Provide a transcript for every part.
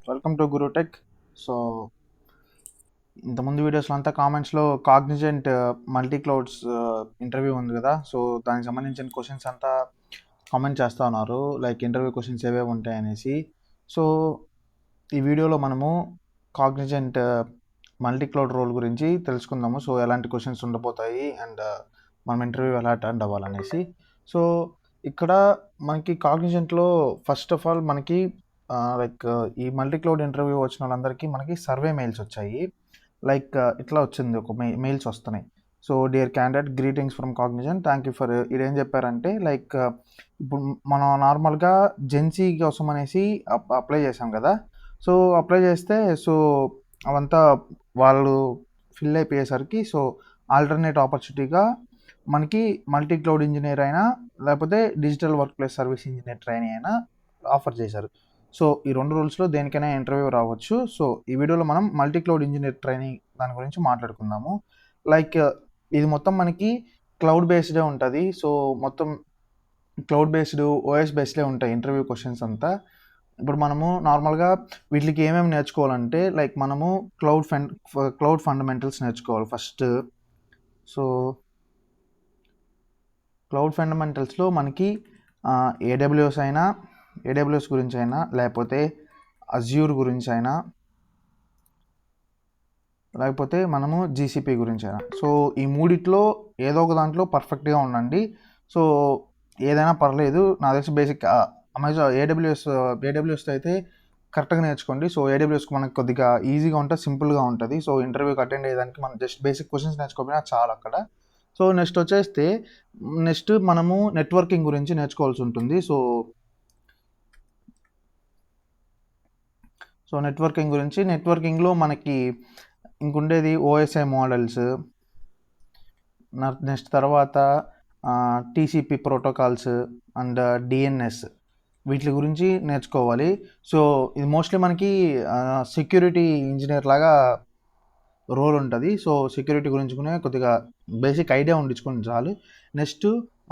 Welcome to Guru tech. So ఇంతకుముందు వీడియోస్లో అంతా కామెంట్స్లో కాగ్నిజెంట్ మల్టీ క్లౌడ్స్ ఇంటర్వ్యూ ఉంది కదా. సో దానికి సంబంధించిన క్వశ్చన్స్ అంతా కామెంట్ చేస్తూ ఉన్నారు, లైక్ ఇంటర్వ్యూ క్వశ్చన్స్ ఏవేవి ఉంటాయి అనేసి. సో ఈ వీడియోలో మనము కాగ్నిజెంట్ మల్టీ క్లౌడ్ రోల్ గురించి తెలుసుకుందాము. సో ఎలాంటి క్వశ్చన్స్ ఉండబోతాయి అండ్ మనం ఇంటర్వ్యూ ఎలా అటెండ్ అవ్వాలనేసి. సో ఇక్కడ మనకి కాగ్నిజెంట్లో ఫస్ట్ ఆఫ్ ఆల్ మనకి లైక్ ఈ మల్టీ క్లౌడ్ ఇంటర్వ్యూ వచ్చిన వాళ్ళందరికీ మనకి సర్వే మెయిల్స్ వచ్చాయి. లైక్ ఇట్లా వచ్చింది, ఒక మెయిల్స్ వస్తున్నాయి. So dear candidate, greetings from Cognizant, thank you for. ఇదేం చెప్పారంటే లైక్ ఇప్పుడు మనం నార్మల్గా జెన్సీ కోసం అనేసి అప్లై చేసాం కదా. సో అప్లై చేస్తే సో అవంతా వాళ్ళు ఫిల్ అయిపోయేసరికి సో ఆల్టర్నేట్ ఆపర్చునిటీగా మనకి మల్టీ క్లౌడ్ ఇంజనీర్ అయినా లేకపోతే digital work place service engineer training అయినా ఆఫర్ చేశారు. సో ఈ రెండు రూల్స్లో దేనికైనా ఇంటర్వ్యూ రావచ్చు. సో ఈ వీడియోలో మనం మల్టీ క్లౌడ్ ఇంజనీర్ ట్రైనింగ్ దాని గురించి మాట్లాడుకుందాము. లైక్ ఇది మొత్తం మనకి క్లౌడ్ బేస్డే ఉంటుంది. సో మొత్తం క్లౌడ్ బేస్డ్, ఓఎస్ బేస్డే ఉంటాయి ఇంటర్వ్యూ క్వశ్చన్స్ అంతా. ఇప్పుడు మనము నార్మల్గా వీటికి ఏమేమి నేర్చుకోవాలంటే లైక్ మనము క్లౌడ్ ఫండమెంటల్స్ నేర్చుకోవాలి ఫస్ట్. సో క్లౌడ్ ఫండమెంటల్స్లో మనకి ఏడబ్ల్యూఎస్ గురించి అయినా లేకపోతే అజ్యూర్ గురించి అయినా లేకపోతే మనము జీసీపీ గురించి అయినా, సో ఈ మూడిట్లో ఏదో ఒక దాంట్లో పర్ఫెక్ట్గా ఉండండి. సో ఏదైనా పర్లేదు, నాకు తెలిసి బేసిక్ అమెజాన్ ఏడబ్ల్యూఎస్ అయితే కరెక్ట్గా నేర్చుకోండి. సో ఏడబ్ల్యూఎస్కి మనకి కొద్దిగా ఈజీగా ఉంటుంది, సింపుల్గా ఉంటుంది. సో ఇంటర్వ్యూకి అటెండ్ అయ్యేదానికి మనం జస్ట్ బేసిక్ క్వశ్చన్స్ నేర్చుకోకపోయినా చాలు అక్కడ. సో నెక్స్ట్ మనము నెట్వర్కింగ్ గురించి నేర్చుకోవాల్సి ఉంటుంది. సో నెట్వర్కింగ్లో మనకి ఇంకుండేది ఓఎస్ఐ మోడల్స్, నెక్స్ట్ తర్వాత టీసీపీ ప్రోటోకాల్స్ అండ్ డిఎన్ఎస్, వీటి గురించి నేర్చుకోవాలి. సో ఇది మోస్ట్లీ మనకి సెక్యూరిటీ ఇంజనీర్ లాగా రోల్ ఉంటుంది. సో సెక్యూరిటీ గురించి కూడా కొద్దిగా బేసిక్ ఐడియా ఉండించుకోండి చాలు. నెక్స్ట్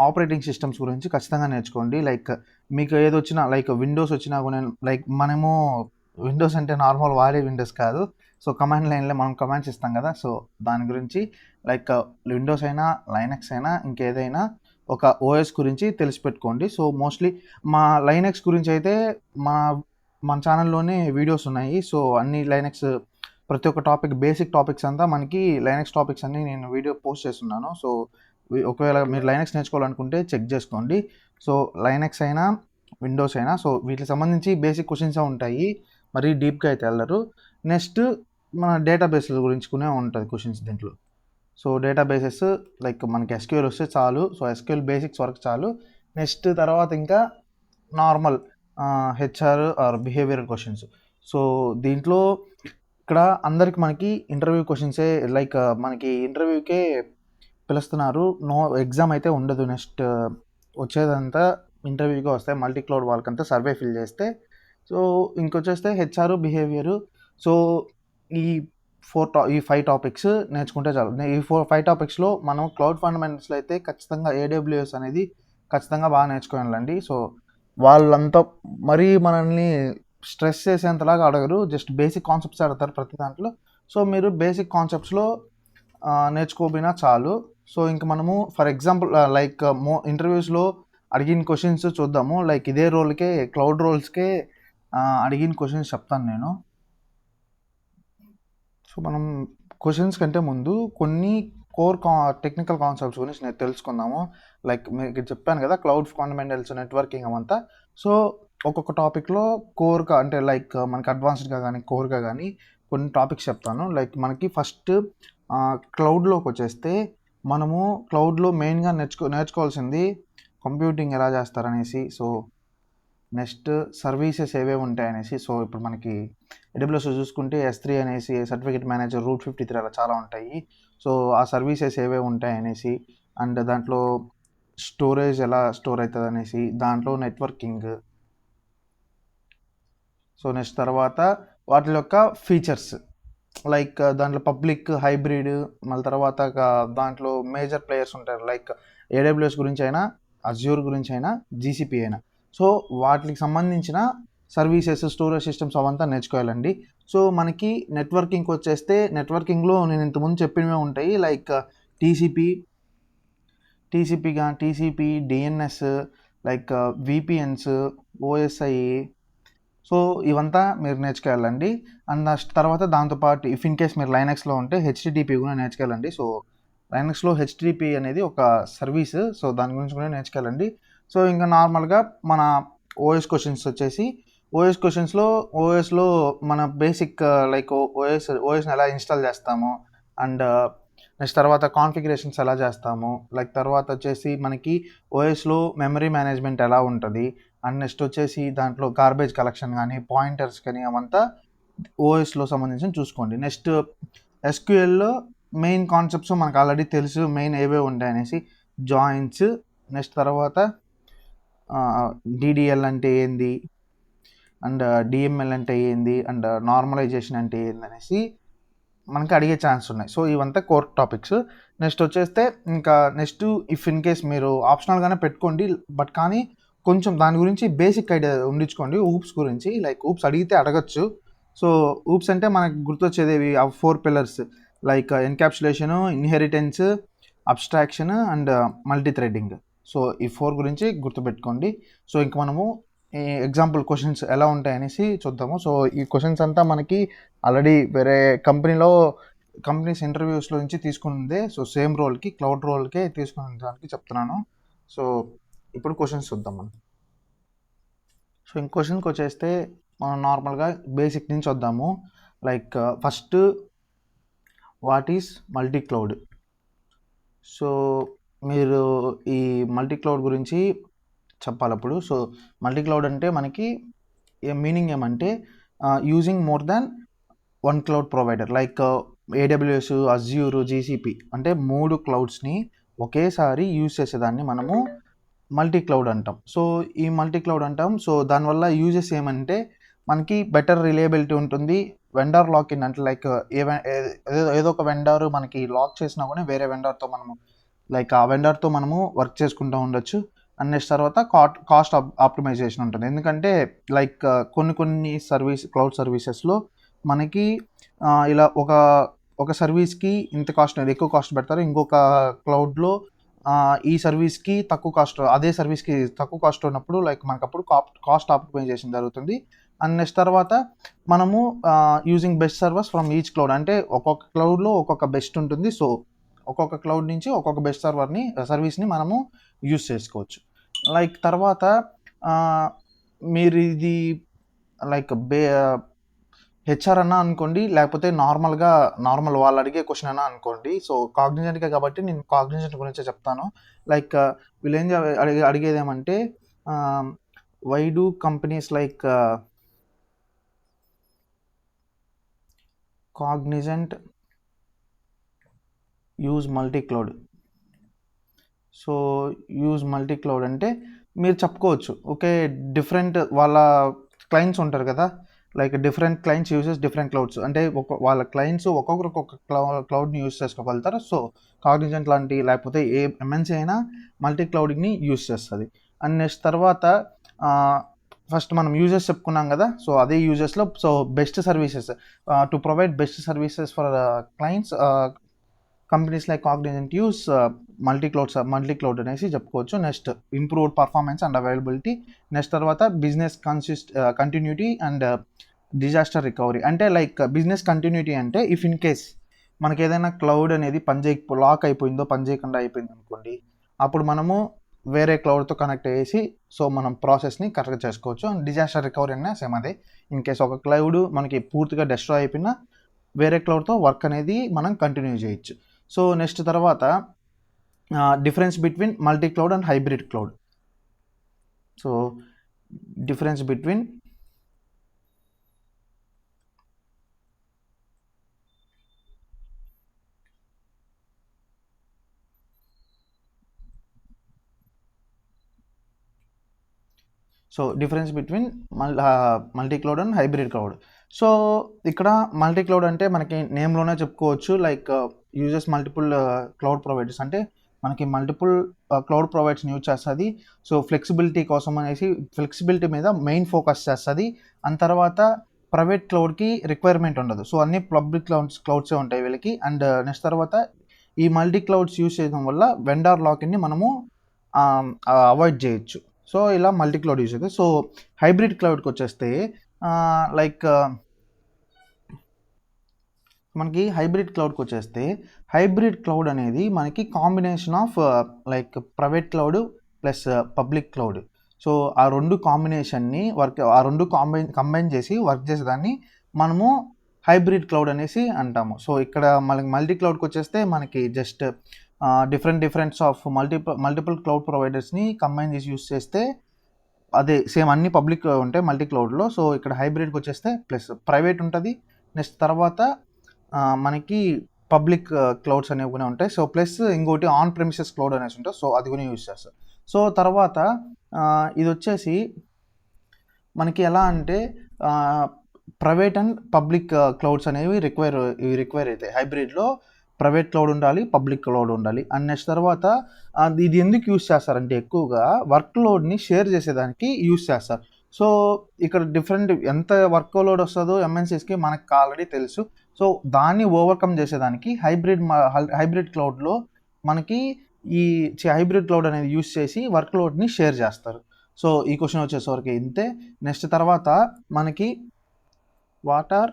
ఆపరేటింగ్ సిస్టమ్స్ గురించి ఖచ్చితంగా నేర్చుకోండి. లైక్ మీకు ఏది వచ్చినా, లైక్ విండోస్ వచ్చినా కూడా, లైక్ మనము విండోస్ అంటే నార్మల్ వాడే విండోస్ కాదు. సో కమాండ్ లైన్లో మనం కమాండ్స్ ఇస్తాం కదా. సో దాని గురించి లైక్ విండోస్ అయినా లైనక్స్ అయినా ఇంకేదైనా ఒక ఓఎస్ గురించి తెలిసిపెట్టుకోండి. సో మోస్ట్లీ మా లైనక్స్ గురించి అయితే మన ఛానల్లోనే వీడియోస్ ఉన్నాయి. సో అన్ని లైనక్స్ ప్రతి ఒక్క బేసిక్ టాపిక్స్ అంతా మనకి లైనక్స్ టాపిక్స్ అన్ని నేను వీడియో పోస్ట్ చేస్తున్నాను. సో ఒకవేళ మీరు లైనక్స్ నేర్చుకోవాలనుకుంటే చెక్ చేసుకోండి. సో లైనక్స్ అయినా విండోస్ అయినా సో వీటికి సంబంధించి బేసిక్ క్వశ్చన్స్ ఉంటాయి, మరీ డీప్గా అయితే వెళ్ళరు. నెక్స్ట్ మన డేటాబేస్ల గురించి కూడా ఉంటుంది క్వశ్చన్స్ దీంట్లో. సో డేటాబేసెస్ లైక్ మనకి ఎస్క్యూఎల్ వస్తే చాలు. సో ఎస్క్యూఎల్ బేసిక్స్ వరకు చాలు. నెక్స్ట్ తర్వాత ఇంకా normal HR or behavioural questions. So దీంట్లో ఇక్కడ అందరికి మనకి ఇంటర్వ్యూ క్వశ్చన్సే, లైక్ మనకి ఇంటర్వ్యూకే పిలుస్తున్నారు, నో ఎగ్జామ్ అయితే ఉండదు. నెక్స్ట్ వచ్చేదంతా ఇంటర్వ్యూగా వస్తాయి. మల్టీ క్లౌడ్ వాళ్ళకంతా సర్వే ఫిల్ చేస్తే. సో ఇంకొచ్చేస్తే హెచ్ఆర్, బిహేవియరు. సో ఈ 5 టాపిక్స్ నేర్చుకుంటే చాలు. ఈ 5 టాపిక్స్లో మనం క్లౌడ్ ఫండమెంటల్స్లో అయితే ఖచ్చితంగా ఏడబ్ల్యూఎస్ అనేది ఖచ్చితంగా బాగా నేర్చుకోవాలండి. సో వాళ్ళంతా మరీ మనల్ని స్ట్రెస్ చేసేంతలాగా అడగరు, జస్ట్ బేసిక్ కాన్సెప్ట్స్ అడతారు ప్రతి దాంట్లో. సో మీరు బేసిక్ కాన్సెప్ట్స్లో నేర్చుకోపోయినా చాలు. సో ఇంకా మనము ఫర్ ఎగ్జాంపుల్ లైక్ ఇంటర్వ్యూస్లో అడిగిన క్వశ్చన్స్ చూద్దాము. లైక్ ఇదే రోల్కే, క్లౌడ్ రోల్స్కే అడిగిన క్వశ్చన్స్ చెప్తాను నేను. సో మనం క్వశ్చన్స్ కంటే ముందు కొన్ని టెక్నికల్ కాన్సెప్ట్స్ గురించి నేను తెలుసుకుందాము. లైక్ మీకు చెప్పాను కదా క్లౌడ్ ఫండమెంటల్స్, నెట్వర్కింగ్ అవంతా. సో ఒక్కొక్క టాపిక్లో కోర్గా, అంటే లైక్ మనకి అడ్వాన్స్డ్గా కానీ కోర్గా కానీ కొన్ని టాపిక్స్ చెప్తాను. లైక్ మనకి ఫస్ట్ క్లౌడ్లోకి వచ్చేస్తే మనము క్లౌడ్లో మెయిన్గా నేర్చుకోవాల్సింది కంప్యూటింగ్ ఎలా చేస్తారనేసి. సో నెక్స్ట్ సర్వీసెస్ ఏవేవి ఉంటాయనేసి. సో ఇప్పుడు మనకి ఏడబ్ల్యూఎస్ చూసుకుంటే S3 అనేసి, సర్టిఫికేట్ మేనేజర్, రూట్ 53 అలా చాలా ఉంటాయి. సో ఆ సర్వీసెస్ ఏవేవి ఉంటాయనేసి, అండ్ దాంట్లో స్టోరేజ్ ఎలా స్టోర్ అవుతుంది అనేసి, దాంట్లో నెట్వర్కింగ్. సో నెక్స్ట్ తర్వాత వాటి యొక్క ఫీచర్స్, లైక్ దాంట్లో పబ్లిక్, హైబ్రిడ్, మళ్ళీ తర్వాత దాంట్లో మేజర్ ప్లేయర్స్ ఉంటారు. లైక్ ఏడబ్ల్యూఎస్ గురించి అయినా, అజ్యూర్ గురించి అయినా, జీసీపీ అయినా. సో వాటికి సంబంధించిన సర్వీసెస్, స్టోరేజ్ సిస్టమ్స్ అవంతా నేర్చుకోవాలండి. సో మనకి నెట్వర్కింగ్కి వచ్చేస్తే, నెట్వర్కింగ్లో నేను ఇంతకుముందు చెప్పినవే ఉంటాయి. Like TCP, DNS, like VPNs, OSI. So ఇవంతా మీరు నేర్చుకోవాలండి. అండ్ తర్వాత దాంతోపాటు ఇఫ్ ఇన్ కేస్ మీరు లైనక్స్లో ఉంటే హెచ్టిటిపి కూడా నేర్చుకోవాలండి. సో లైనక్స్లో హెచ్టిటిపి అనేది ఒక సర్వీస్. సో దాని గురించి కూడా నేర్చుకోవాలండి. సో ఇంకా నార్మల్గా మన ఓఎస్ క్వశ్చన్స్ వచ్చేసి, ఓఎస్లో మన బేసిక్ లైక్ ఓఎస్ని ఎలా ఇన్స్టాల్ చేస్తాము, అండ్ నెక్స్ట్ తర్వాత కాన్ఫిగరేషన్స్ ఎలా చేస్తాము, లైక్ తర్వాత వచ్చేసి మనకి ఓఎస్లో మెమరీ మేనేజ్మెంట్ ఎలా ఉంటుంది, అండ్ నెక్స్ట్ వచ్చేసి దాంట్లో గార్బేజ్ కలెక్షన్ కానీ, పాయింటర్స్ కానీ అవంతా ఓఎస్లో సంబంధించి చూసుకోండి. నెక్స్ట్ ఎస్క్యూఎల్లో మెయిన్ కాన్సెప్ట్స్ మనకు ఆల్రెడీ తెలుసు, మెయిన్ ఏవే ఉంటాయనేసి జాయిన్స్, నెక్స్ట్ తర్వాత డిడిఎల్ అంటే ఏంది, అండ్ డిఎంఎల్ అంటే ఏంది, అండ్ నార్మలైజేషన్ అంటే ఏంది అనేసి మనకి అడిగే ఛాన్స్ ఉన్నాయి. సో ఇవంతా కోర్ టాపిక్స్. నెక్స్ట్ వచ్చేస్తే ఇంకా నెక్స్ట్ ఇఫ్ ఇన్ కేస్ మీరు ఆప్షనల్గానే పెట్టుకోండి, బట్ కానీ కొంచెం దాని గురించి బేసిక్ ఐడియా ఉండించుకోండి. ఊప్స్ గురించి, లైక్ ఊప్స్ అడిగితే అడగచ్చు. సో ఊప్స్ అంటే మనకు గుర్తొచ్చేదేవి ఆ 4 pillars, like encapsulation, inheritance, abstraction and multi threading. So ఈ 4 గురించి గుర్తుపెట్టుకోండి. సో ఇంక మనము ఎగ్జాంపుల్ క్వశ్చన్స్ ఎలా ఉంటాయనేసి చూద్దాము. సో ఈ క్వశ్చన్స్ అంతా మనకి ఆల్రెడీ వేరే కంపెనీస్ ఇంటర్వ్యూస్లో నుంచి తీసుకుందే. సో సేమ్ రోల్కి, క్లౌడ్ రోల్కే తీసుకునే దానికి చెప్తున్నాను. సో ఇప్పుడు క్వశ్చన్స్ చూద్దాం మనం. సో ఇంక క్వశ్చన్కి వచ్చేస్తే మనం నార్మల్గా బేసిక్ నుంచి వద్దాము. Like first, what is multi cloud? So మీరు ఈ మల్టీ క్లౌడ్ గురించి చెప్పాలి అప్పుడు. సో మల్టీ క్లౌడ్ అంటే మనకి మీనింగ్ ఏమంటే using more than 1 cloud provider, like AWS, Azure, GCP అంటే 3 క్లౌడ్స్ని ఒకేసారి యూజ్ చేసేదాన్ని మనము మల్టీ క్లౌడ్ అంటాం. సో ఈ మల్టీ క్లౌడ్ అంటాం. సో దానివల్ల యూజెస్ ఏమంటే మనకి బెటర్ రిలయబిలిటీ ఉంటుంది, వెండర్ లాక్ ఇన్ అంటే లైక్ ఏదో ఒక వెండర్ మనకి లాక్ చేసినా కూడా వేరే వెండర్తో మనము లైక్ ఆ వెండర్తో మనము వర్క్ చేసుకుంటూ ఉండొచ్చు. అండ్ నెక్స్ట్ తర్వాత కాస్ట్ ఆప్టిమైజేషన్ ఉంటుంది. ఎందుకంటే లైక్ కొన్ని క్లౌడ్ సర్వీసెస్లో మనకి ఇలా ఒక సర్వీస్కి ఇంత కాస్ట్ అనేది ఎక్కువ కాస్ట్ పెడతారు, ఇంకొక క్లౌడ్లో ఈ సర్వీస్కి తక్కువ కాస్ట్, అదే సర్వీస్కి తక్కువ కాస్ట్ ఉన్నప్పుడు లైక్ మనకు అప్పుడు కాస్ట్ ఆప్టిమైజేషన్ జరుగుతుంది. అండ్ నెక్స్ట్ తర్వాత మనము using best servers from each cloud, అంటే ఒక్కొక్క క్లౌడ్లో ఒక్కొక్క బెస్ట్ ఉంటుంది. సో ఒక్కొక్క క్లౌడ్ నుంచి ఒక్కొక్క బెస్ట్ సర్వీస్ని మనము యూజ్ చేసుకోవచ్చు. లైక్ తర్వాత మీరు ఇది లైక్ హెచ్ఆర్ అన్నా అనుకోండి, లేకపోతే నార్మల్ వాళ్ళు అడిగే క్వశ్చన్ అన్నా అనుకోండి. సో కాగ్నిజెంట్గా కాబట్టి నేను కాగ్నిజెంట్ గురించే చెప్తాను. లైక్ వీళ్ళు ఏం అడిగేది ఏమంటే why do companies like Cognizant use multi cloud? So use multi cloud అంటే మీరు చెప్పుకోవచ్చు, ఓకే డిఫరెంట్ వాళ్ళ క్లయింట్స్ ఉంటారు కదా, like different clients uses different clouds, అంటే వాళ్ళ క్లయింట్స్ ఒక్కొక్కరు ఒక్కొక్క క్లౌడ్ని యూజ్ చేసుకోగలుగుతారు. సో కాగ్నిజెంట్ లాంటి లేకపోతే ఏ ఎంఎన్సీ అయినా మల్టీ క్లౌడ్ని యూజ్ చేస్తుంది. అండ్ నెక్స్ట్ తర్వాత ఫస్ట్ మనం యూజెస్ చెప్పుకున్నాం కదా, సో అదే యూజెస్లో so best services to provide best services for clients, companies like Cognizant use multi cloud అనేసి చెప్పుకోవచ్చు. Next improved performance and availability. Next తర్వాత business continuity and disaster recovery. అంటే లైక్ బిజినెస్ కంటిన్యూటీ అంటే if in case మనకి ఏదైనా cloud అనేది lock అయిపోయిందో, పనిచేయకుండా అయిపోయింది అనుకోండి, అప్పుడు మనము వేరే క్లౌడ్తో కనెక్ట్ అయ్యేసి సో మనం ప్రాసెస్ని కరెక్ట్ చేసుకోవచ్చు. అండ్ డిజాస్టర్ రికవరీ అయినా సేమ్ అదే. ఇన్ కేస్ ఒక క్లౌడ్ మనకి పూర్తిగా డిస్ట్రాయ్ అయిపోయినా వేరే క్లౌడ్తో వర్క్ అనేది మనం కంటిన్యూ చేయొచ్చు. సో నెక్స్ట్ తర్వాత difference between multi cloud and hybrid cloud. So difference between multi cloud and hybrid cloud. So ఇక్కడ మల్టీ క్లౌడ్ అంటే మనకి నేమ్లోనే చెప్పుకోవచ్చు, like uses multiple cloud providers, అంటే మనకి మల్టిపుల్ క్లౌడ్ ప్రొవైడర్స్ని యూజ్ చేస్తుంది. సో ఫ్లెక్సిబిలిటీ కోసం అనేసి ఫ్లెక్సిబిలిటీ మీద మెయిన్ ఫోకస్ చేస్తుంది. అండ్ తర్వాత ప్రైవేట్ క్లౌడ్కి రిక్వైర్మెంట్ ఉండదు. సో అన్ని పబ్లిక్ క్లౌడ్సే ఉంటాయి వీళ్ళకి. అండ్ నెక్స్ట్ తర్వాత ఈ మల్టీ క్లౌడ్స్ యూజ్ చేయడం వల్ల వెండార్ లాకిన్ని మనము అవాయిడ్ చేయొచ్చు. సో ఇలా మల్టీ క్లౌడ్ యూజ్ అవుతుంది. సో హైబ్రిడ్ క్లౌడ్కి వచ్చేస్తే లైక్ మనకి హైబ్రిడ్ క్లౌడ్ అనేది మనకి combination of like private cloud plus public cloud. So ఆ రెండు కాంబినేషన్ని కంబైన్ చేసి వర్క్ చేసేదాన్ని మనము హైబ్రిడ్ క్లౌడ్ అనేసి అంటాము. సో ఇక్కడ మనకి మల్టీ క్లౌడ్కి వచ్చేస్తే మనకి just differents of multiple cloud ప్రొవైడర్స్ని కంబైన్ చేసి యూస్ చేస్తే అదే సేమ్ అన్ని పబ్లిక్ ఉంటాయి మల్టీ క్లౌడ్లో. సో ఇక్కడ హైబ్రిడ్కి వచ్చేస్తే ప్లస్ ప్రైవేట్ ఉంటుంది. నెక్స్ట్ తర్వాత మనకి పబ్లిక్ క్లౌడ్స్ అనేవి కూడా ఉంటాయి. సో ప్లస్ ఇంకోటి ఆన్ ప్రెమిసెస్ క్లౌడ్ అనేసి ఉంటుంది. సో అది కూడా యూజ్ చేస్తారు. సో తర్వాత ఇది వచ్చేసి మనకి ఎలా అంటే ప్రైవేట్ అండ్ పబ్లిక్ క్లౌడ్స్ అనేవి రిక్వైర్ అవుతాయి. హైబ్రిడ్లో ప్రైవేట్ క్లౌడ్ ఉండాలి, పబ్లిక్ క్లౌడ్ ఉండాలి. అండ్ నెక్స్ట్ తర్వాత ఇది ఎందుకు యూజ్ చేస్తారంటే ఎక్కువగా వర్క్ లోడ్ని షేర్ చేసేదానికి యూజ్ చేస్తారు. సో ఇక్కడ ఎంత వర్క్ లోడ్ వస్తుందో ఎంఎన్సీస్కి మనకు ఆల్రెడీ తెలుసు. సో దాన్ని ఓవర్కమ్ చేసేదానికి హైబ్రిడ్ క్లౌడ్లో మనకి ఈ హైబ్రిడ్ క్లౌడ్ అనేది యూజ్ చేసి వర్క్ లోడ్ని షేర్ చేస్తారు. సో ఈ క్వశ్చన్ వచ్చేసరికి ఇంతే. నెక్స్ట్ తర్వాత మనకి వాటర్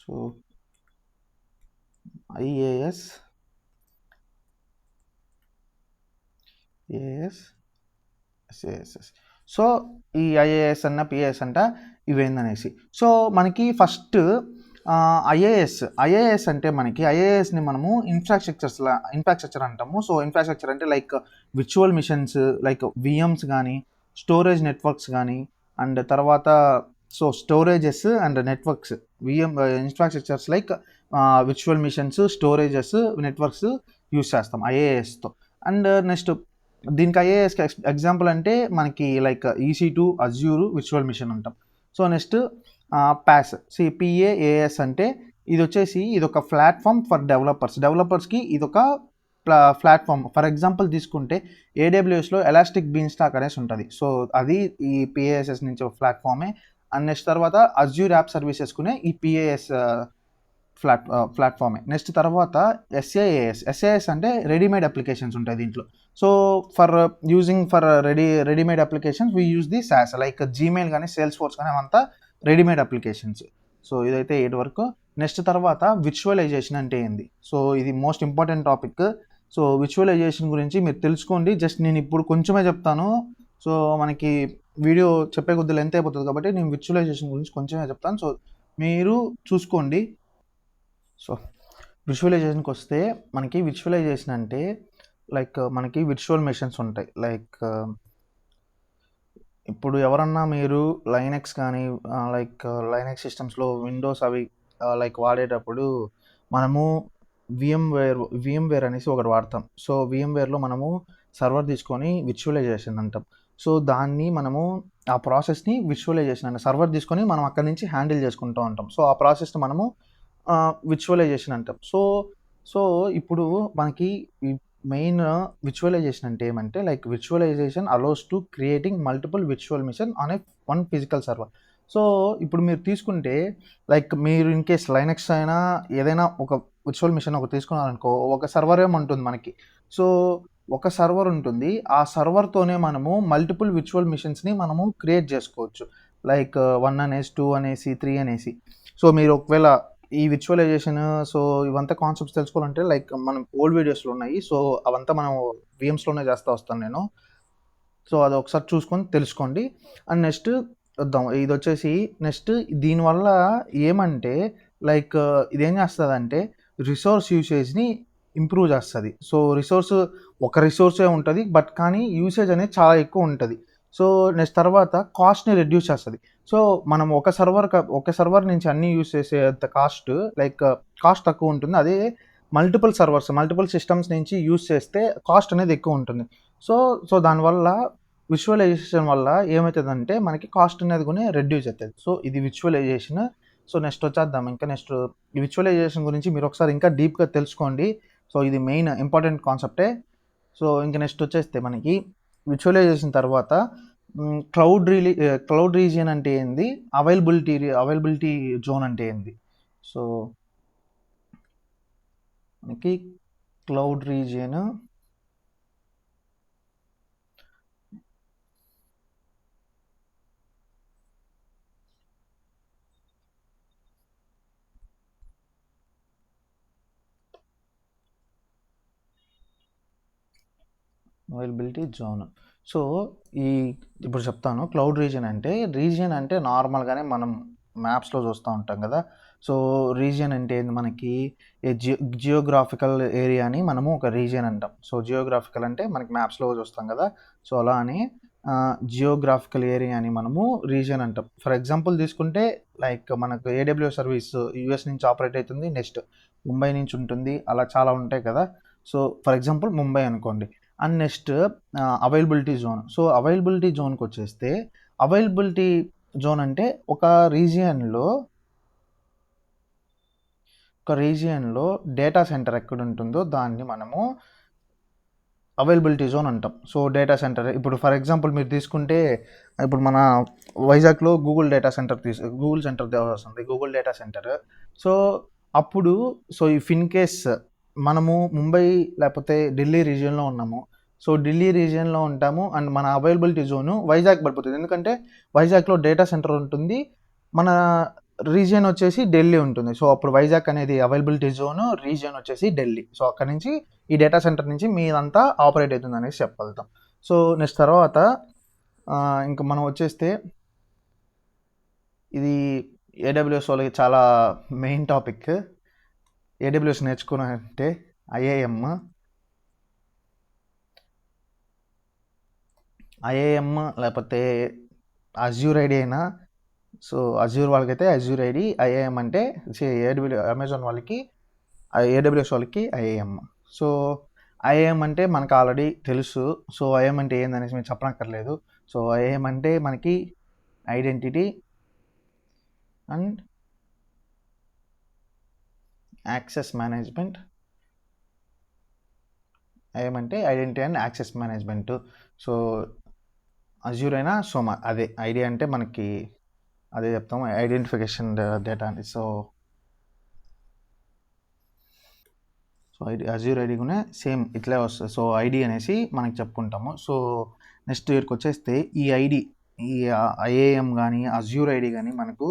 సో ఐఏఎస్ సో ఈ ఐఏఎస్ అన్న పిఏఎస్ అంట ఇవేందనేసి. సో మనకి ఫస్ట్ ఐఏఎస్ అంటే మనకి ఐఏఎస్ని మనము ఇన్ఫ్రాస్ట్రక్చర్ అంటాము. సో ఇన్ఫ్రాస్ట్రక్చర్ అంటే like virtual machines, like VMs కానీ, స్టోరేజ్ నెట్వర్క్స్ కానీ, అండ్ తర్వాత so storages and networks infrastructures like virtual machines, storages, networks use చేస్తాం ఐఏఎస్తో. అండ్ నెక్స్ట్ దీనికి ఐఏఎస్కి ఎగ్జాంపుల్ అంటే మనకి like EC2, Azure, virtual machine అంటాం. సో నెక్స్ట్ PaaS, PaaS అంటే ఇది ఒక ప్లాట్ఫామ్ ఫర్ డెవలపర్స్కి ఇదొక ప్లాట్ఫామ్. ఫర్ ఎగ్జాంపుల్ తీసుకుంటే AWSలో ఎలాస్టిక్ బీన్స్టాక్ అనేసి ఉంటుంది. సో అది ఈ PaaS నుంచి ఒక ప్లాట్ఫామే. అండ్ నెక్స్ట్ తర్వాత అజ్యూర్ యాప్ సర్వీసెస్కునే ఈ PaaS ప్లాట్ఫామే. నెక్స్ట్ తర్వాత SaaS అంటే రెడీమేడ్ అప్లికేషన్స్ ఉంటాయి దీంట్లో. So for readymade applications we use the SaaS like Gmail కానీ, సేల్స్ ఫోర్స్ కానీ అవంతా రెడీమేడ్ అప్లికేషన్స్. సో ఇదైతే 8 వరకు. నెక్స్ట్ తర్వాత విర్చువలైజేషన్ అంటే ఏంది? సో ఇది most important topic. So virtualisation గురించి మీరు తెలుసుకోండి. జస్ట్ నేను ఇప్పుడు కొంచెమే చెప్తాను. సో మనకి వీడియో చెప్పే కొద్ది లెంత్ అయిపోతుంది కాబట్టి నేను విర్చువలైజేషన్ గురించి కొంచెమే చెప్తాను. సో మీరు చూసుకోండి. సో విర్చువలైజేషన్కి వస్తే మనకి విర్చువలైజేషన్ అంటే లైక్ మనకి విర్చువల్ మెషిన్స్ ఉంటాయి. లైక్ ఇప్పుడు ఎవరన్నా మీరు లైనక్స్ కానీ లైక్ లైనక్స్ సిస్టమ్స్లో విండోస్ అవి లైక్ వాడేటప్పుడు మనము VMware అనేసి ఒకటి వాడతాం. సో VMwareలో మనము సర్వర్ తీసుకొని విర్చువలైజేషన్ అంటాం. సో దాన్ని మనము ఆ ప్రాసెస్ని విర్చువలైజేషన్ అంటే సర్వర్ తీసుకొని మనం అక్కడి నుంచి హ్యాండిల్ చేసుకుంటూ ఉంటాం. సో ఆ ప్రాసెస్ని మనము విర్చువలైజేషన్ అంటాం. సో ఇప్పుడు మనకి మెయిన్ విర్చువలైజేషన్ అంటే ఏమంటే like virtualisation allows to creating multiple virtual machine on one physical server. So ఇప్పుడు మీరు తీసుకుంటే లైక్ మీరు ఇన్ కేస్ లైనక్స్ అయినా ఏదైనా ఒక విర్చువల్ మిషన్ ఒక తీసుకున్నారనుకో, ఒక సర్వర్ ఏముంటుంది మనకి. సో ఒక సర్వర్ ఉంటుంది. ఆ సర్వర్తోనే మనము మల్టిపుల్ విర్చువల్ మిషన్స్ని మనము క్రియేట్ చేసుకోవచ్చు. లైక్ 1 అనేసి, 2 అనేసి, 3 అనేసి. సో మీరు ఒకవేళ ఈ విర్చువలైజేషన్ సో ఇవంతా కాన్సెప్ట్స్ తెలుసుకోవాలంటే లైక్ మనం ఓల్డ్ వీడియోస్లో ఉన్నాయి. సో అవంతా మనం VMsలోనే చేస్తూ వస్తాను నేను. సో అది ఒకసారి చూసుకొని తెలుసుకోండి. అండ్ నెక్స్ట్ వద్దాం. ఇది వచ్చేసి నెక్స్ట్ దీనివల్ల ఏమంటే లైక్ ఇదేం చేస్తుందంటే రిసోర్స్ యూసేజ్ని ఇంప్రూవ్ చేస్తుంది. సో ఒక రిసోర్సే ఉంటుంది, బట్ కానీ యూసేజ్ అనేది చాలా ఎక్కువ ఉంటుంది. సో నెక్స్ట్ తర్వాత కాస్ట్ని రెడ్యూస్ చేస్తుంది. సో మనం ఒక సర్వర్ నుంచి అన్నీ యూజ్ చేసేంత కాస్ట్ తక్కువ ఉంటుంది. అదే మల్టిపుల్ సిస్టమ్స్ నుంచి యూజ్ చేస్తే కాస్ట్ అనేది ఎక్కువ ఉంటుంది. సో దానివల్ల విర్చువలైజేషన్ వల్ల ఏమవుతుందంటే మనకి కాస్ట్ అనేది కూడా రెడ్యూస్ అవుతుంది. సో ఇది విర్చువలైజేషన్. సో నెక్స్ట్ వచ్చేద్దాం. ఇంకా నెక్స్ట్ విజువలైజేషన్ గురించి మీరు ఒకసారి ఇంకా డీప్గా తెలుసుకోండి. సో ఇది మెయిన్ ఇంపార్టెంట్ కాన్సెప్టే. సో ఇంకా నెక్స్ట్ వచ్చేస్తే మనకి విజువలైజేషన్ తర్వాత క్లౌడ్ రీజియన్ అంటే ఏంది, అవైలబిలిటీ జోన్ అంటే ఏంది. సో మనకి cloud region availability zone. So ఈ ఇప్పుడు చెప్తాను. క్లౌడ్ రీజియన్ అంటే నార్మల్గానే మనం మ్యాప్స్లో చూస్తూ ఉంటాం కదా. సో రీజియన్ అంటే ఏంది, మనకి జియోగ్రాఫికల్ ఏరియాని మనము ఒక రీజియన్ అంటాం. సో జియోగ్రాఫికల్ అంటే మనకి మ్యాప్స్లో చూస్తాం కదా. సో అలా అని జియోగ్రాఫికల్ ఏరియాని మనము రీజియన్ అంటాం. ఫర్ ఎగ్జాంపుల్ తీసుకుంటే లైక్ మనకు ఏడబ్ల్యూఎస్ సర్వీస్ యూఎస్ నుంచి ఆపరేట్ అవుతుంది, నెక్స్ట్ ముంబై నుంచి ఉంటుంది, అలా చాలా ఉంటాయి కదా. సో ఫర్ ఎగ్జాంపుల్ ముంబై అనుకోండి. And next availability zone. So availability జోన్కి వచ్చేస్తే అవైలబిలిటీ జోన్ అంటే ఒక రీజియన్లో డేటా సెంటర్ ఎక్కడ ఉంటుందో దాన్ని మనము అవైలబిలిటీ జోన్ అంటాం. సో డేటా సెంటర్ ఇప్పుడు ఫర్ ఎగ్జాంపుల్ మీరు తీసుకుంటే ఇప్పుడు మన వైజాగ్లో గూగుల్ సెంటర్ వస్తుంది, గూగుల్ డేటా సెంటర్. సో అప్పుడు ఇఫ్ ఇన్ కేస్ మనము ముంబై లేకపోతే ఢిల్లీ రీజియన్లో ఉన్నాము. సో ఢిల్లీ రీజియన్లో ఉంటాము అండ్ మన అవైలబిలిటీ జోను వైజాగ్ పడిపోతుంది. ఎందుకంటే వైజాగ్లో డేటా సెంటర్ ఉంటుంది, మన రీజియన్ వచ్చేసి ఢిల్లీ ఉంటుంది. సో అప్పుడు వైజాగ్ అనేది అవైలబిలిటీ జోన్, రీజియన్ వచ్చేసి ఢిల్లీ. సో అక్కడ నుంచి ఈ డేటా సెంటర్ నుంచి మీదంతా ఆపరేట్ అవుతుంది అనేసి చెప్పగలుగుతాం. సో నెక్స్ట్ తర్వాత ఇంకా మనం వచ్చేస్తే ఇది ఏడబ్ల్యూఎస్ వాళ్ళకి చాలా మెయిన్ టాపిక్. ఏడబ్ల్యూఎస్ నేర్చుకున్నారంటే ఐఏఎం లేకపోతే అజ్యూర్ ఐడి అయినా. సో అజ్యూర్ వాళ్ళకైతే అజ్యూర్ ఐడి, ఐఏఎం అంటే అమెజాన్ వాళ్ళకి, ఏడబ్ల్యూఎస్ వాళ్ళకి ఐఏఎం. సో ఐఏఎం అంటే మనకు ఆల్రెడీ తెలుసు. సో ఐఏఎం అంటే ఏందనేసి మేము చెప్పనక్కర్లేదు. సో ఐఏఎం అంటే మనకి identity and access management. IAM అంటే identity and access management. So Azure అయినా అదే ఐడి అంటే మనకి అదే చెప్తాము, ఐడెంటిఫికేషన్ డేటా అని. సో అజ్యూర్ ఐడి కూడా సేమ్ ఇట్లే వస్తుంది. సో ఐడి అనేసి మనకి చెప్పుకుంటాము. సో నెక్స్ట్ ఇయర్కి వచ్చేస్తే ఈ ఐఏఎం కానీ అజ్యూర్ ఐడి కానీ మనకు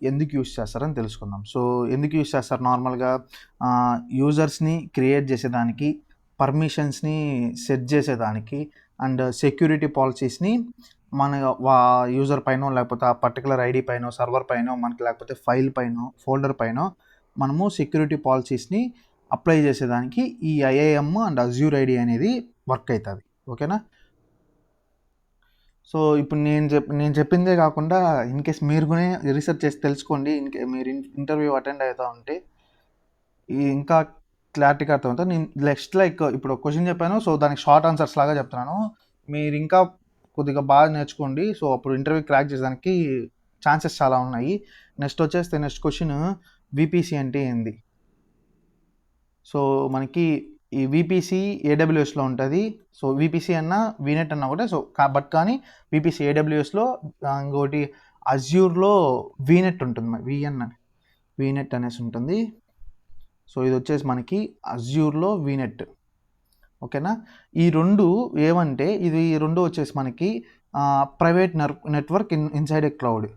ఎందుకు యూస్ చేస్తారని తెలుసుకుందాం. సో ఎందుకు యూస్ చేస్తారు, నార్మల్గా యూజర్స్ని క్రియేట్ చేసేదానికి, పర్మిషన్స్ని సెట్ చేసేదానికి అండ్ సెక్యూరిటీ పాలసీస్ని మన యూజర్ పైన లేకపోతే ఆ పర్టికులర్ ఐడి పైన, సర్వర్ పైన, మనకి లేకపోతే ఫైల్ పైన, ఫోల్డర్ పైన మనము సెక్యూరిటీ పాలసీస్ని అప్లై చేసేదానికి ఈ ఐఏఎం అండ్ అజ్యూర్ ఐడి అనేది వర్క్ అవుతుంది. ఓకేనా. సో ఇప్పుడు నేను చెప్పిందే కాకుండా ఇన్ కేస్ మీరు కూడా రీసెర్చ్ చేసి తెలుసుకోండి. మీరు ఇంటర్వ్యూ అటెండ్ అవుతా ఉంటే ఇంకా క్లారిటీగా అర్థమవుతుంది. నేను నెక్స్ట్ లైక్ ఇప్పుడు ఒక క్వశ్చన్ చెప్పాను, సో దానికి షార్ట్ ఆన్సర్స్ లాగా చెప్తున్నాను. మీరు ఇంకా కొద్దిగా బాగా నేర్చుకోండి. సో అప్పుడు ఇంటర్వ్యూ క్రాక్ చేసేదానికి ఛాన్సెస్ చాలా ఉన్నాయి. నెక్స్ట్ క్వశ్చన్, విపిసి అంటే ఏంది. సో మనకి ఈ విపిసి ఏడబ్ల్యూఎస్లో ఉంటుంది. సో విపిసి అన్న వీనెట్ అన్న ఒకటే. సో బట్ కానీ విపిసి ఏడబ్ల్యూఎస్లో, ఇంకోటి అజ్యూర్లో వీనెట్ ఉంటుంది, వీనెట్ అనేసి ఉంటుంది. సో ఇది వచ్చేసి మనకి అజ్యూర్లో వీనెట్. ఓకేనా. ఈ రెండు ఏమంటే ఈ రెండు వచ్చేసి మనకి private network inside a cloud.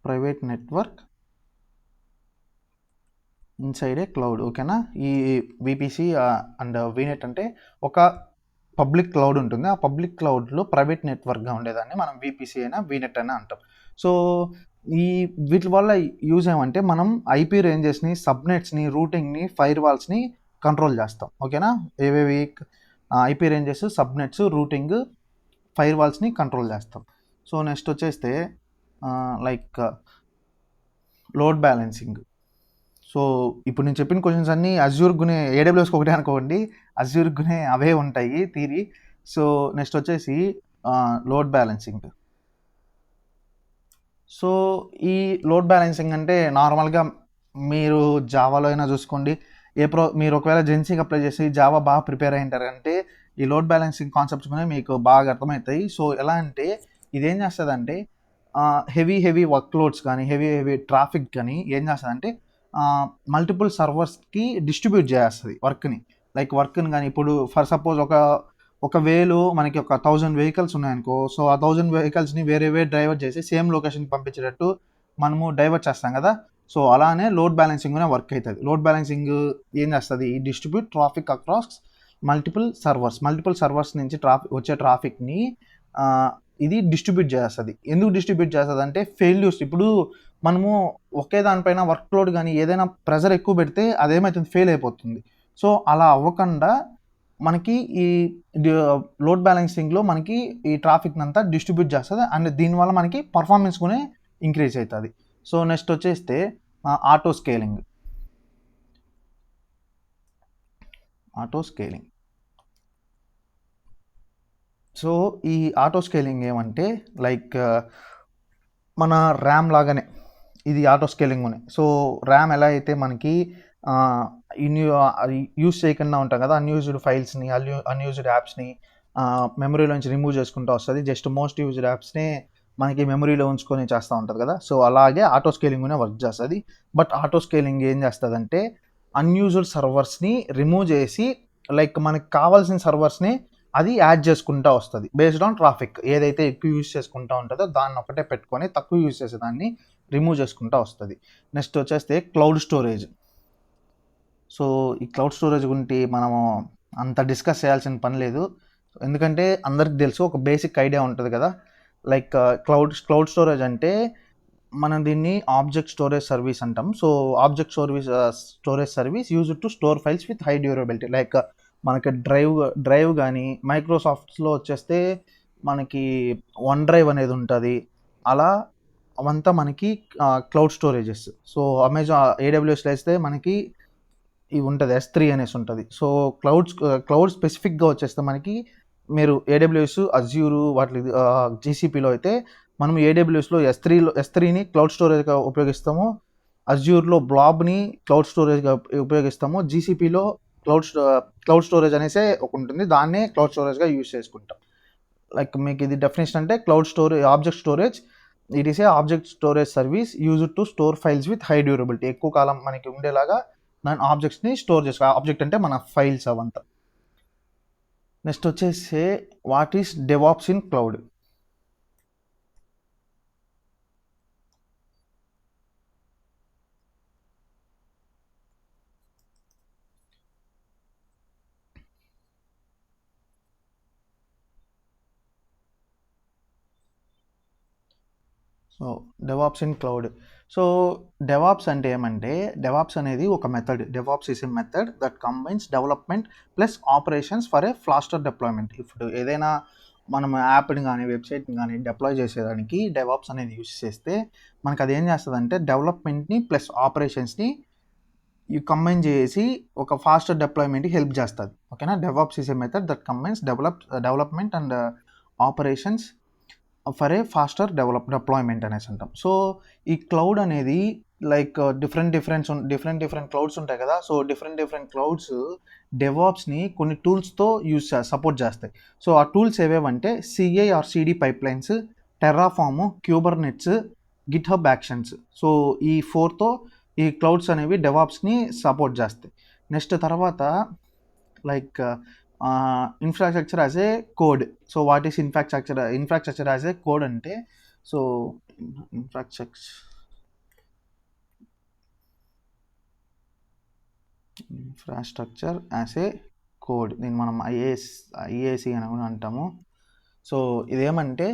Private network inside a cloud. ఓకేనా. ఈ విపిసి అండ్ వీనెట్ అంటే ఒక పబ్లిక్ క్లౌడ్ ఉంటుంది, ఆ పబ్లిక్ క్లౌడ్లో ప్రైవేట్ నెట్వర్క్గా ఉండేదాన్ని మనం విపిసి అయినా వీనెట్ అయినా అంటాం. సో వీటి వల్ల యూజ్ ఏమంటే మనం ఐపీ రేంజెస్ని, సబ్నెట్స్ని, రూటింగ్ని, ఫైర్ వాల్స్ని కంట్రోల్ చేస్తాం. ఓకేనా. ఏవేవి ఐపీ రేంజెస్, సబ్నెట్స్, రూటింగ్, ఫైర్ వాల్స్ని కంట్రోల్ చేస్తాం. సో నెక్స్ట్ వచ్చేస్తే లైక్ లోడ్ బ్యాలెన్సింగ్. సో ఇప్పుడు నేను చెప్పిన క్వశ్చన్స్ అన్నీ అజ్యూర్ గునే, ఏడబ్ల్యూఎస్కి ఒకటే అనుకోండి, అజ్యూర్ గునే అవే ఉంటాయి థియరీ. సో నెక్స్ట్ వచ్చేసి లోడ్ బ్యాలెన్సింగ్. సో ఈ లోడ్ బ్యాలెన్సింగ్ అంటే నార్మల్గా మీరు జావాలో అయినా చూసుకోండి, మీరు ఒకవేళ జెన్సీకి అప్లై చేసి జావా బాగా ప్రిపేర్ అయి ఉంటారంటే ఈ లోడ్ బ్యాలెన్సింగ్ కాన్సెప్ట్స్ కూడా మీకు బాగా అర్థమవుతాయి. సో ఎలా అంటే ఇదేం చేస్తుందంటే హెవీ వర్క్ లోడ్స్ కానీ హెవీ ట్రాఫిక్ కానీ ఏం చేస్తుందంటే మల్టిపుల్ సర్వర్స్కి డిస్ట్రిబ్యూట్ చేస్తుంది వర్క్ని. లైక్ వర్క్ని కానీ ఇప్పుడు ఫర్ సపోజ్ ఒక వేలో మనకి ఒక 1000 వెహికల్స్ ఉన్నాయనుకో, సో ఆ 1000 వెహికల్స్ని వేరే డైవర్ట్ చేసి సేమ్ లొకేషన్కి పంపించేటట్టు మనము డైవర్ట్ చేస్తాం కదా. సో అలానే లోడ్ బ్యాలెన్సింగ్ వర్క్ అవుతుంది. లోడ్ బ్యాలెన్సింగ్ ఏం చేస్తుంది, distribute traffic across multiple servers నుంచి వచ్చే ట్రాఫిక్ని ఇది డిస్ట్రిబ్యూట్ చేస్తుంది. ఎందుకు డిస్ట్రిబ్యూట్ చేస్తుంది అంటే ఫెయిల్యూర్స్, ఇప్పుడు మనము ఒకే దానిపైన వర్క్ లోడ్ కానీ ఏదైనా ప్రెజర్ ఎక్కువ పెడితే అదేమవుతుంది, ఫెయిల్ అయిపోతుంది. సో అలా అవ్వకుండా మనకి ఈ లోడ్ బ్యాలెన్సింగ్లో మనకి ఈ ట్రాఫిక్ అంతా డిస్ట్రిబ్యూట్ చేస్తుంది అండ్ దీనివల్ల మనకి పర్ఫార్మెన్స్ కూడా ఇంక్రీజ్ అవుతుంది. సో నెక్స్ట్ వచ్చేస్తే ఆటో స్కేలింగ్. సో ఈ ఆటో స్కేలింగ్ ఏమంటే లైక్ మన ర్యామ్ లాగానే ఇది ఆటో స్కేలింగ్ ఉన్నాయి. సో ర్యామ్ ఎలా అయితే మనకి యూజ్ చేయకుండా ఉంటాం కదా, అన్యూజ్డ్ ఫైల్స్ని అన్యూజ్డ్ యాప్స్ని మెమరీలోంచి రిమూవ్ చేసుకుంటూ వస్తుంది. జస్ట్ మోస్ట్ యూజ్డ్ యాప్స్ని మనకి మెమరీలో ఉంచుకొని చేస్తూ ఉంటుంది కదా. సో అలాగే ఆటో స్కేలింగ్ వర్క్ చేస్తుంది. బట్ ఆటో స్కేలింగ్ ఏం చేస్తుందంటే అన్యూజ్డ్ సర్వర్స్ని రిమూవ్ చేసి లైక్ మనకి కావాల్సిన సర్వర్స్ని అది యాడ్ చేసుకుంటూ వస్తుంది బేస్డ్ ఆన్ ట్రాఫిక్. ఏదైతే ఎక్కువ యూజ్ చేసుకుంటూ ఉంటుందో దాన్ని ఒకటే పెట్టుకొని తక్కువ యూజ్ చేసేదాన్ని రిమూవ్ చేసుకుంటూ వస్తుంది. నెక్స్ట్ వచ్చేస్తే క్లౌడ్ స్టోరేజ్. సో ఈ క్లౌడ్ స్టోరేజ్ గురించి మనము అంత డిస్కస్ చేయాల్సిన పని లేదు, ఎందుకంటే అందరికి తెలుసు, ఒక బేసిక్ ఐడియా ఉంటుంది కదా. లైక్ క్లౌడ్ స్టోరేజ్ అంటే మనం దీన్ని ఆబ్జెక్ట్ స్టోరేజ్ సర్వీస్ అంటాం. So object storage service use to store files with high durability. Like మనకి డ్రైవ్ కానీ మైక్రోసాఫ్ట్స్లో వచ్చేస్తే మనకి వన్ డ్రైవ్ అనేది ఉంటుంది. అలా అవంతా మనకి క్లౌడ్ స్టోరేజెస్. సో AWSలో వేస్తే మనకి ఇవి ఉంటుంది, S3 అనేసి ఉంటుంది. సో క్లౌడ్ స్పెసిఫిక్గా వచ్చేస్తే మనకి మీరు AWS, అజ్యూరు వాటి GCPలో అయితే మనం AWSలో S3ని క్లౌడ్ స్టోరేజ్గా ఉపయోగిస్తాము, అజ్యూర్లో బ్లాబ్ని క్లౌడ్ స్టోరేజ్గా ఉపయోగిస్తాము, GCPలో క్లౌడ్ స్టోరేజ్ అనేసి ఒక ఉంటుంది, దాన్నే క్లౌడ్ స్టోరేజ్గా యూజ్ చేసుకుంటాం. లైక్ మీకు ఇది డెఫినేషన్ అంటే object storage, it is a object storage service used to store files with high durability. ఎక్కువ కాలం మనకి ఉండేలాగా దాని ఆబ్జెక్ట్స్ని స్టోర్ చేసుకో. ఆబ్జెక్ట్ అంటే మన ఫైల్స్ అవంతా. నెక్స్ట్ వచ్చేసి what is DevOps in cloud. So DevOps in cloud. So DevOps అంటే ఏమంటే, డెవాప్స్ అనేది ఒక method. DevOps is a method that combines development plus operations for a faster deployment. ఇప్పుడు ఏదైనా మనం యాప్ని కానీ వెబ్సైట్ని కానీ డిప్లాయ్ చేసేదానికి డెవాప్స్ అనేది యూజ్ చేస్తే మనకు అది ఏం చేస్తుందంటే డెవలప్మెంట్ని ప్లస్ ఆపరేషన్స్ని కంబైన్ చేసి ఒక ఫాస్టర్ డిప్లాయ్మెంట్కి హెల్ప్ చేస్తుంది. ఓకేనా. DevOps is a method that combines development and operations for a faster deployment అనేసి అంటాం. సో ఈ క్లౌడ్ అనేది లైక్ డిఫరెంట్ క్లౌడ్స్ ఉంటాయి కదా. సో డిఫరెంట్ క్లౌడ్స్ డెవాప్స్ని కొన్ని టూల్స్తో సపోర్ట్ చేస్తాయి. సో ఆ టూల్స్ ఏవేవంటే CI/CD pipelines, Terraform, Kubernetes, GitHub actions. So ఈ 4తో ఈ క్లౌడ్స్ అనేవి డెవాప్స్ని సపోర్ట్ చేస్తాయి. నెక్స్ట్ తర్వాత like infrastructure as a code. So what is infrastructure as a code అంటే, so infrastructure as a code, దీన్ని మనం IAC అని కూడా అంటాము. సో ఇదేమంటే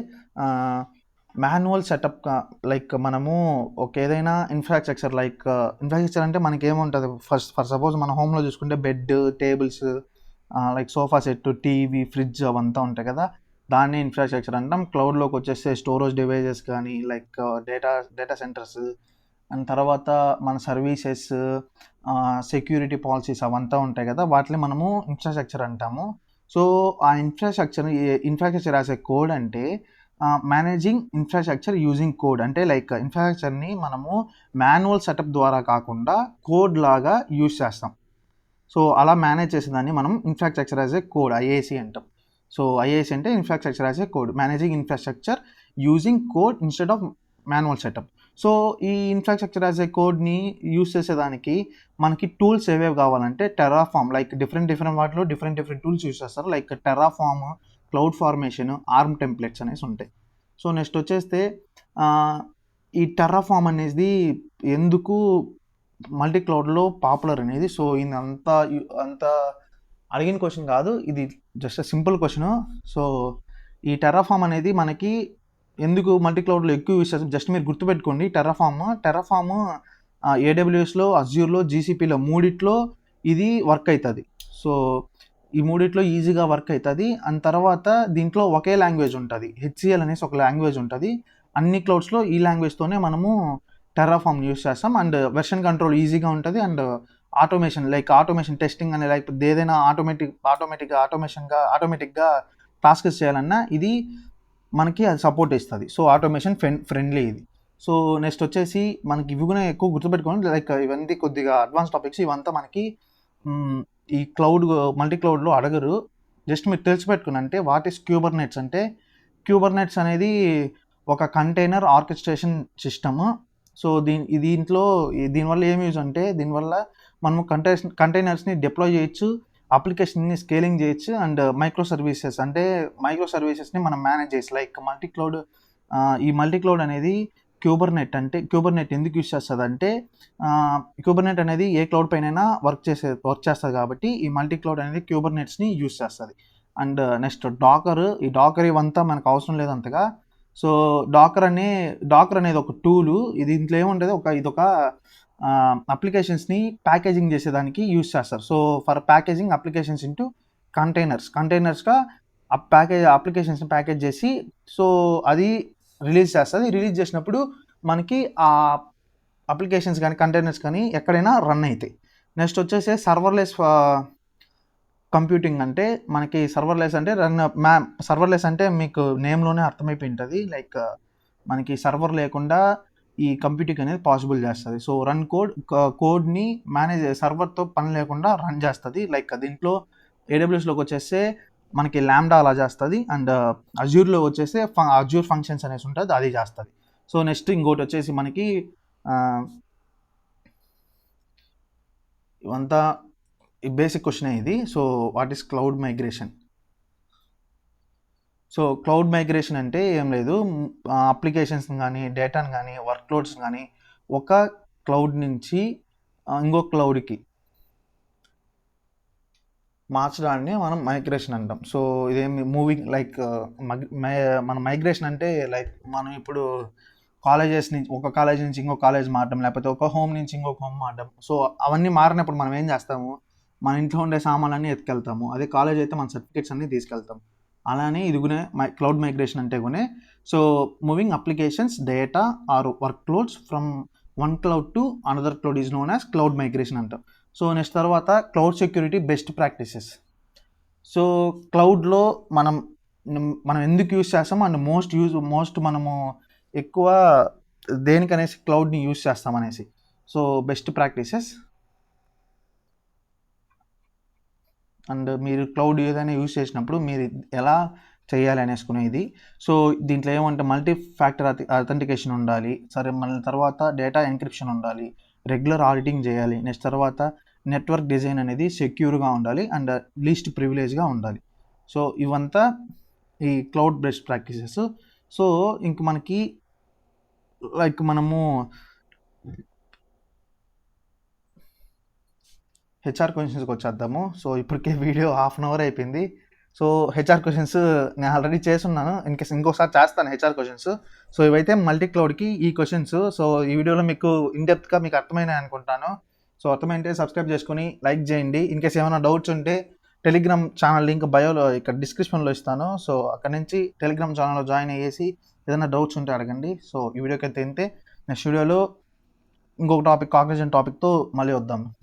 మాన్యువల్ సెటప్. లైక్ మనము ఏదైనా ఇన్ఫ్రాస్ట్రక్చర్ అంటే మనకి ఏముంటుంది, ఫర్ సపోజ్ మన హోమ్లో చూసుకుంటే bed, tables, like sofa set, TV, fridge అవంతా ఉంటాయి కదా, దాన్ని ఇన్ఫ్రాస్ట్రక్చర్ అంటాం. క్లౌడ్లోకి వచ్చేస్తే స్టోరేజ్ డివైజెస్ కానీ లైక్ డేటా సెంటర్స్, అండ్ తర్వాత మన సర్వీసెస్, సెక్యూరిటీ పాలసీస్ అవంతా ఉంటాయి కదా, వాటిని మనము ఇన్ఫ్రాస్ట్రక్చర్ అంటాము. సో ఆ ఇన్ఫ్రాస్ట్రక్చర్ యాజ్ ఏ కోడ్ అంటే మేనేజింగ్ ఇన్‌ఫ్రాస్ట్రక్చర్ యూజింగ్ కోడ్. అంటే లైక్ ఇన్‌ఫ్రాస్ట్రక్చర్‌ని మనము మాన్యువల్ సెటప్ ద్వారా కాకుండా కోడ్ లాగా యూజ్ చేస్తాం. సో, అలా మేనేజ్ చేసేదాన్ని మనం infrastructure as a code IAC అంటాం. సో, ఐఏసీ అంటే infrastructure as a code. Managing infrastructure using code instead of manual setup. So, ఈ ఇన్‌ఫ్రాస్ట్రక్చర్ యాస్ ఎ కోడ్‌ని యూజ్ చేసేదానికి మనకి టూల్స్ ఏవేవి కావాలంటే టెర్రాఫార్మ్ లైక్ డిఫరెంట్ వాటిలో డిఫరెంట్ టూల్స్ యూజ్ చేస్తారు. Like Terraform, cloud formation, ARM templates అనేసి ఉంటాయి. సో, నెక్స్ట్ వచ్చేస్తే ఈ టెర్రాఫార్మ్ అనేది ఎందుకు మల్టీ క్లౌడ్‌లో పాపులర్ అనేది. సో, ఇది అంత అడిగిన క్వెషన్ కాదు. ఇది జస్ట్ సింపుల్ క్వెషను. సో, ఈ టెర్రాఫార్మ్ అనేది మనకి ఎందుకు మల్టీ క్లౌడ్‌లో ఎక్కువ యూజ్ చేస్తాం జస్ట్ మీరు గుర్తుపెట్టుకోండి. టెర్రాఫార్మ్ ఏడబ్ల్యూఎస్‌లో, అజ్యూర్‌లో, జీసీపీలో మూడిట్లో ఇది వర్క్ అయితది. సో, ఈ మూడిట్లో ఈజీగా వర్క్ అయితది. అండ్ తర్వాత దీంట్లో ఒకే లాంగ్వేజ్ ఉంటది. హెచ్‌సీఎల్ అనేసి ఒక లాంగ్వేజ్ ఉంటది. అన్ని క్లౌడ్స్‌లో ఈ లాంగ్వేజ్‌తోనే మనము టెర్రాఫార్మ్ యూజ్ చేస్తాం. అండ్ వెర్షన్ కంట్రోల్ ఈజీగా ఉంటది. అండ్ ఆటోమేషన్ టెస్టింగ్ అని లేకపోతే ఏదైనా ఆటోమేటిక్‌గా టాస్క్స్ చేయాలన్నా ఇది మనకి అది సపోర్ట్ ఇస్తది. సో, ఆటోమేషన్ ఫ్రెండ్లీ ఇది. సో, నెక్స్ట్ వచ్చేసి మనకి ఇవి కూడా ఎక్కువ గుర్తుపెట్టుకోండి. లైక్ ఇవన్నీ కొద్దిగా అడ్వాన్స్ టాపిక్స్. ఇవంతా మనకి ఈ మల్టీ క్లౌడ్‌లో అడగరు. జస్ట్ మీరు తెలిసిపెట్టుకోండి. వాట్ ఈస్ క్యూబర్నెట్స్ అంటే క్యూబర్నెట్స్ అనేది ఒక కంటైనర్ ఆర్కెస్ట్రేషన్ సిస్టమ్. సో, దీనివల్ల ఏం యూజ్ అంటే దీనివల్ల మనము కంటైనర్స్‌ని డిప్లాయ్ చేయొచ్చు, అప్లికేషన్‌ని స్కేలింగ్ చేయొచ్చు. అండ్ మైక్రో సర్వీసెస్‌ని మనం మేనేజ్ చేయొచ్చు. లైక్ ఈ మల్టీ క్లౌడ్ అనేది క్యూబర్నెట్ ఎందుకు యూజ్ చేస్తదంటే క్యూబర్నెట్ అనేది ఏ క్లౌడ్ పైనైనా వర్క్ చేస్తది కాబట్టి ఈ మల్టీ క్లౌడ్ అనేది క్యూబర్నెట్స్‌ని యూజ్ చేస్తది. అండ్ నెక్స్ట్ ఈ డాకర్ ఇవంతా మనకు అవసరం లేదు అంతగా. సో, డాకర్ అనేది ఒక టూలు. దీంట్లో ఏముంటది ఇదొక అప్లికేషన్స్‌ని ప్యాకేజింగ్ చేసేదానికి యూజ్ చేస్తారు. So, for packaging applications into కంటైనర్స్‌గా అప్లికేషన్స్‌ని ప్యాకేజ్ చేసి సో, అది రిలీజ్ చేస్తది. రిలీజ్ చేసినప్పుడు మనకి ఆ అప్లికేషన్స్ కానీ, కంటైనర్స్ కానీ ఎక్కడైనా రన్ అయితాయి. నెక్స్ట్ వచ్చేసి సర్వర్లెస్ కంప్యూటింగ్ అంటే మనకి సర్వర్లెస్ అంటే మీకు నేమ్‌లోనే అర్థమైపోయి ఉంటది. లైక్ మనకి సర్వర్ లేకుండా ఈ కంప్యూటింగ్ అనేది పాసిబుల్ చేస్తది. సో, కోడ్‌ని సర్వర్‌తో పని లేకుండా రన్ చేస్తది. లైక్ దీంట్లో ఏడబ్ల్యూఎస్‌లోకి వచ్చేస్తే మనకి లాంబ్డా అలా చేస్తది. అండ్ అజ్యూర్‌లో వచ్చేసి అజ్యూర్ ఫంక్షన్స్ అనేసి ఉంటది. అది చేస్తది. సో, నెక్స్ట్ ఇంకోటి వచ్చేసి మనకి ఇవంతా బేసిక్ క్వెషనే ఇది. So, what is cloud migration? So, cloud migration అంటే ఏం లేదు. అప్లికేషన్స్‌ని గానీ, డేటాను గానీ, వర్క్‌లోడ్స్‌ని గానీ ఒక క్లౌడ్ నుంచి ఇంకొక క్లౌడ్‌కి మార్చడాన్ని మనం మైగ్రేషన్ అంటాం. సో, ఇదేమి మూవింగ్ లైక్ మన మైగ్రేషన్ అంటే లైక్ మనం ఇప్పుడు ఒక కాలేజ్ నుంచి ఇంకో కాలేజ్ మారడం, లేకపోతే ఒక హోమ్ నుంచి ఇంకొక హోమ్ మారడం. సో, అవన్నీ మారినప్పుడు మనం ఏం చేస్తాము? మన ఇంట్లో ఉండే సామాన్లన్నీ ఎత్తుకెళ్తాము. అదే కాలేజ్ అయితే మన సర్టిఫికేట్స్ అన్నీ తీసుకెళ్తాం. అలానే ఇది కూడా క్లౌడ్ మైగ్రేషన్ అంటే కూడా so, moving applications, data or workloads from one cloud to another cloud is known as cloud migration అంటాం. సో, నెక్స్ట్ తర్వాత cloud security best practices. So, క్లౌడ్‌లో మనం ఎందుకు యూజ్ చేస్తాం అండ్ మోస్ట్ మనము ఎక్కువ దేనికనేసి క్లౌడ్‌ని యూజ్ చేస్తామనేసి. సో, బెస్ట్ ప్రాక్టీసెస్ అండ్ మీరు క్లౌడ్ ఏదైనా యూజ్ చేసినప్పుడు మీరు ఎలా చేయాలి అనేసుకునేది. సో, దీంట్లో ఏమంటే మల్టీ ఫ్యాక్టర్ అథెంటికేషన్ ఉండాలి. సరే మళ్ళీ తర్వాత డేటా ఎన్క్రిప్షన్ ఉండాలి. రెగ్యులర్ ఆడిటింగ్ చేయాలి. నెక్స్ట్ తర్వాత నెట్వర్క్ డిజైన్ అనేది సెక్యూర్‌గా ఉండాలి. అండ్ లీస్ట్ ప్రివిలేజ్‌గా ఉండాలి. సో, ఇవంతా ఈ క్లౌడ్ బెస్ట్ ప్రాక్టీసెస్. సో, ఇంక మనకి లైక్ మనము హెచ్ఆర్ క్వెషన్స్‌కి వచ్చేద్దాము. సో, ఇప్పటికే వీడియో హాఫ్ అన్ అవర్ అయిపోయింది. సో, హెచ్ఆర్ క్వెషన్స్ నేను ఆల్రెడీ చేసున్నాను. ఇన్‌కేస్ ఇంకోసారి చేస్తాను హెచ్ఆర్ క్వెషన్స్. సో, ఇవైతే మల్టీ క్లౌడ్‌కి ఈ క్వెషన్స్. సో, ఈ వీడియోలో మీకు ఇన్ డెప్త్‌గా మీకు అర్థమైనాయి అనుకుంటాను. సో, అర్థమైంటే సబ్స్క్రైబ్ చేసుకొని లైక్ చేయండి. ఇన్‌కేస్ ఏమైనా డౌట్స్ ఉంటే టెలిగ్రామ్ ఛానల్ లింక్ బయోలో ఇక్కడ డిస్క్రిప్షన్‌లో ఇస్తాను. సో, అక్కడి నుంచి టెలిగ్రామ్ ఛానల్‌లో జాయిన్ అయ్యేసి ఏదైనా డౌట్స్ ఉంటే అడగండి. సో, ఈ వీడియోకి అయితే ఇంతే. నెక్స్ట్ వీడియోలో ఇంకొక టాపిక్ కాగ్నిజెంట్ టాపిక్‌తో మళ్ళీ వద్దాం.